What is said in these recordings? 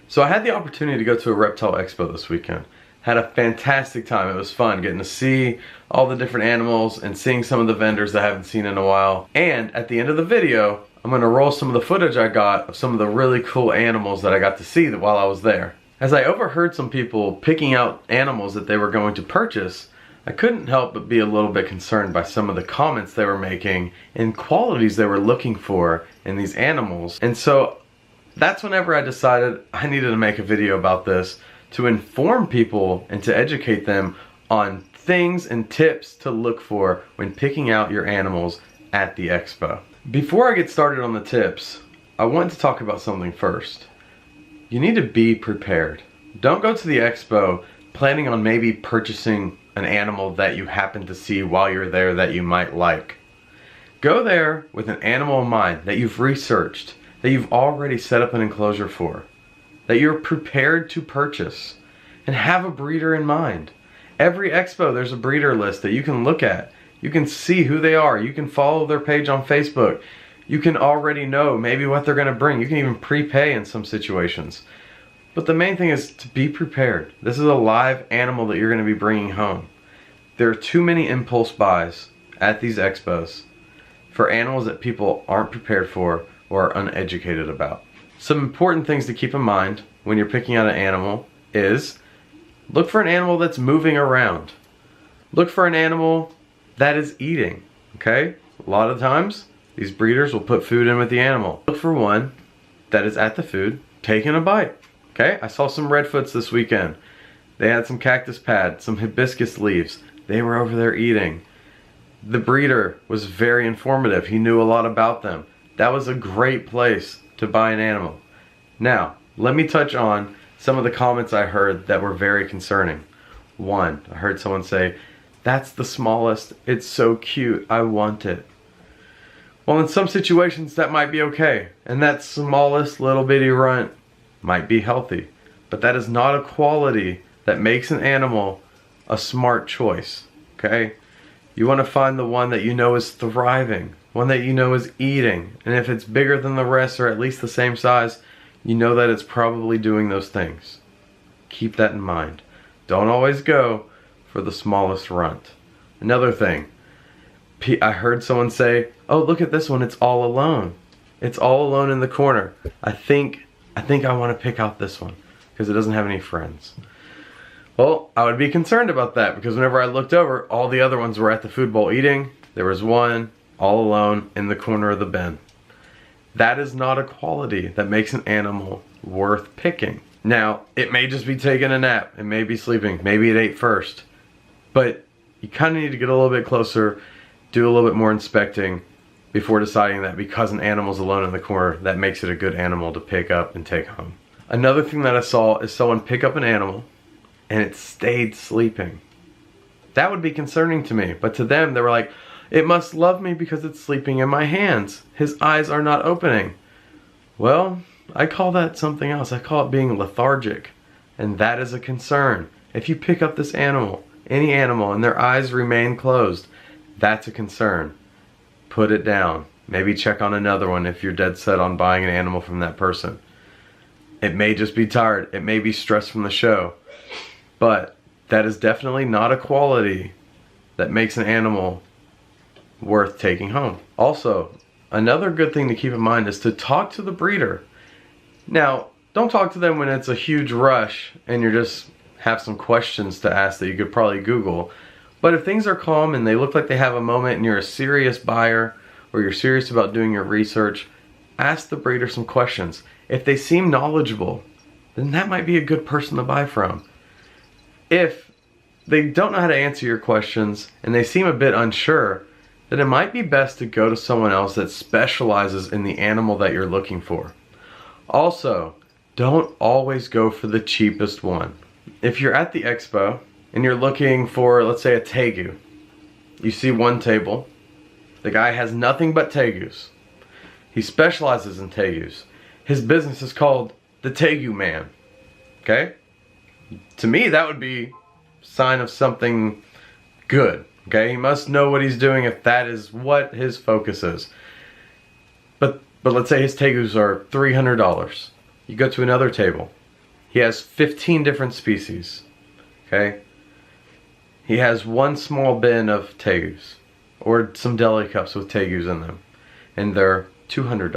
So I had the opportunity to go to a reptile expo this weekend. Had a fantastic time. It was fun getting to see all the different animals and seeing some of the vendors that I haven't seen in a while. And at the end of the video, I'm gonna roll some of the footage I got of some of the really cool animals that I got to see while I was there. As I overheard some people picking out animals that they were going to purchase, I couldn't help but be a little bit concerned by some of the comments they were making and qualities they were looking for in these animals. And so that's whenever I decided I needed to make a video about this to inform people and to educate them on things and tips to look for when picking out your animals at the expo. Before I get started on the tips, I want to talk about something first. You need to be prepared. Don't go to the expo planning on maybe purchasing an animal that you happen to see while you're there that you might like. Go there with an animal in mind that you've researched, that you've already set up an enclosure for, that you're prepared to purchase, and have a breeder in mind. Every expo there's a breeder list that you can look at. You can see who they are. You can follow their page on Facebook. You can already know maybe what they're going to bring. You can even prepay in some situations. But the main thing is to be prepared. This is a live animal that you're going to be bringing home. There are too many impulse buys at these expos for animals that people aren't prepared for or are uneducated about. Some important things to keep in mind when you're picking out an animal is look for an animal that's moving around. Look for an animal that is eating, okay? A lot of times, these breeders will put food in with the animal. Look for one that is at the food taking a bite, okay? I saw some redfoots this weekend. They had some cactus pad, some hibiscus leaves. They were over there eating. The breeder was very informative. He knew a lot about them. That was a great place to buy an animal. Now, let me touch on some of the comments I heard that were very concerning. One, I heard someone say, "That's the smallest, it's so cute, I want it." Well, in some situations that might be okay, and that smallest little bitty runt might be healthy, but that is not a quality that makes an animal a smart choice, okay? You want to find the one that you know is thriving, one that you know is eating, and if it's bigger than the rest or at least the same size, you know that it's probably doing those things. Keep that in mind. Don't always go for the smallest runt. Another thing, I heard someone say, "Oh, look at this one, it's all alone. It's all alone in the corner. I think I want to pick out this one because it doesn't have any friends." Well, I would be concerned about that because whenever I looked over, all the other ones were at the food bowl eating. There was one all alone in the corner of the bin. That is not a quality that makes an animal worth picking. Now, it may just be taking a nap. It may be sleeping. Maybe it ate first. But you kind of need to get a little bit closer, do a little bit more inspecting before deciding that because an animal's alone in the corner, that makes it a good animal to pick up and take home. Another thing that I saw is someone pick up an animal and it stayed sleeping. That would be concerning to me. But to them, they were like, "It must love me because it's sleeping in my hands. His eyes are not opening." Well, I call that something else. I call it being lethargic. And that is a concern. If you pick up this animal, any animal, and their eyes remain closed, that's a concern. Put it down. Maybe check on another one if you're dead set on buying an animal from that person. It may just be tired. It may be stressed from the show. But that is definitely not a quality that makes an animal worth taking home. Also, another good thing to keep in mind is to talk to the breeder. Now, don't talk to them when it's a huge rush and you're just have some questions to ask that you could probably Google. But if things are calm and they look like they have a moment and you're a serious buyer or you're serious about doing your research, ask the breeder some questions. If they seem knowledgeable, then that might be a good person to buy from. If they don't know how to answer your questions and they seem a bit unsure, then it might be best to go to someone else that specializes in the animal that you're looking for. Also, don't always go for the cheapest one. If you're at the expo and you're looking for, let's say, a Tegu, you see one table, the guy has nothing but Tegus. He specializes in Tegus. His business is called the Tegu Man, okay? To me, that would be a sign of something good, okay? He must know what he's doing if that is what his focus is. But let's say his Tegus are $300. You go to another table. He has 15 different species, okay? He has one small bin of Tegus, or some deli cups with Tegus in them, and they're $200.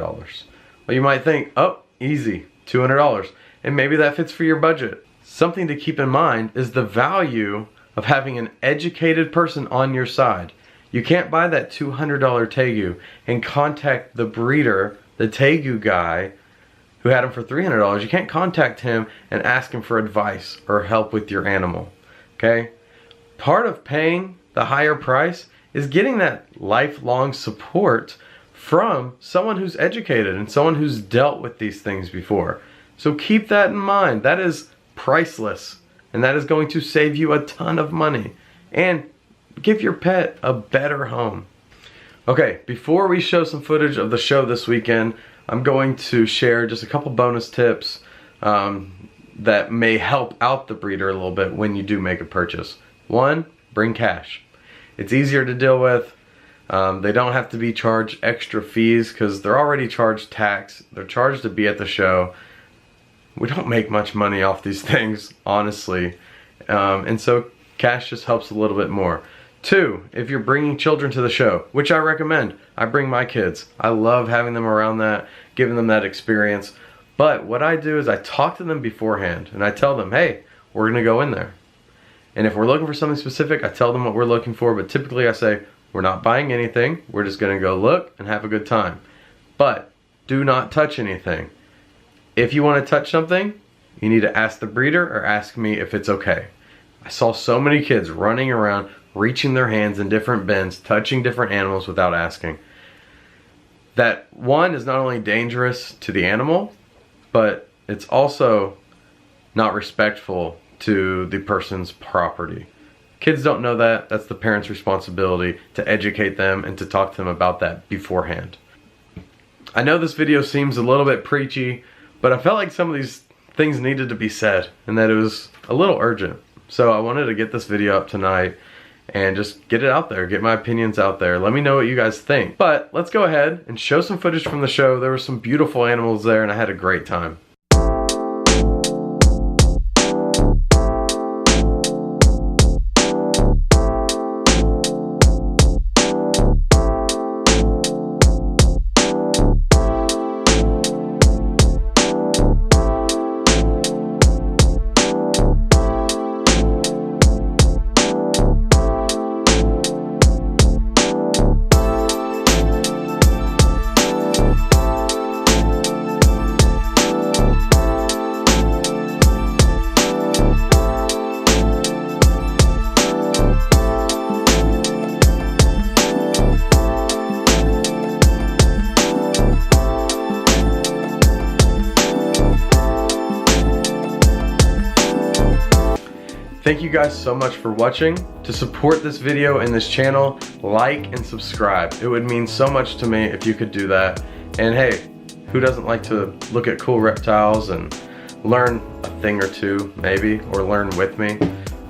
Well, you might think, oh, easy, $200, and maybe that fits for your budget. Something to keep in mind is the value of having an educated person on your side. You can't buy that $200 Tegu and contact the breeder, the Tegu guy, who had him for $300. You can't contact him and ask him for advice or help with your animal, okay? Part of paying the higher price is getting that lifelong support from someone who's educated and someone who's dealt with these things before. So keep that in mind. That is priceless, and that is going to save you a ton of money and give your pet a better home. Okay, before we show some footage of the show this weekend, I'm going to share just a couple bonus tips that may help out the breeder a little bit when you do make a purchase. One, bring cash. It's easier to deal with. They don't have to be charged extra fees because they're already charged tax. They're charged to be at the show. We don't make much money off these things, honestly. And so cash just helps a little bit more. Two, if you're bringing children to the show, which I recommend, I bring my kids. I love having them around that, giving them that experience. But what I do is I talk to them beforehand and I tell them, hey, we're gonna go in there. And if we're looking for something specific, I tell them what we're looking for, but typically I say, we're not buying anything, we're just gonna go look and have a good time. But do not touch anything. If you wanna touch something, you need to ask the breeder or ask me if it's okay. I saw so many kids running around, reaching their hands in different bins, touching different animals without asking. That, one, is not only dangerous to the animal, but it's also not respectful to the person's property. Kids don't know that. That's the parent's responsibility to educate them and to talk to them about that beforehand. I know this video seems a little bit preachy, but I felt like some of these things needed to be said and that it was a little urgent. So I wanted to get this video up tonight and just get it out there, get my opinions out there. Let me know what you guys think. But let's go ahead and show some footage from the show. There were some beautiful animals there and I had a great time. Thank you guys so much for watching. To support this video and this channel, like and subscribe. It would mean so much to me if you could do that. And hey, who doesn't like to look at cool reptiles and learn a thing or two maybe, or learn with me?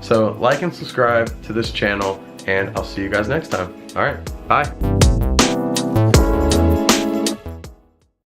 So like and subscribe to this channel and I'll see you guys next time. All right, bye.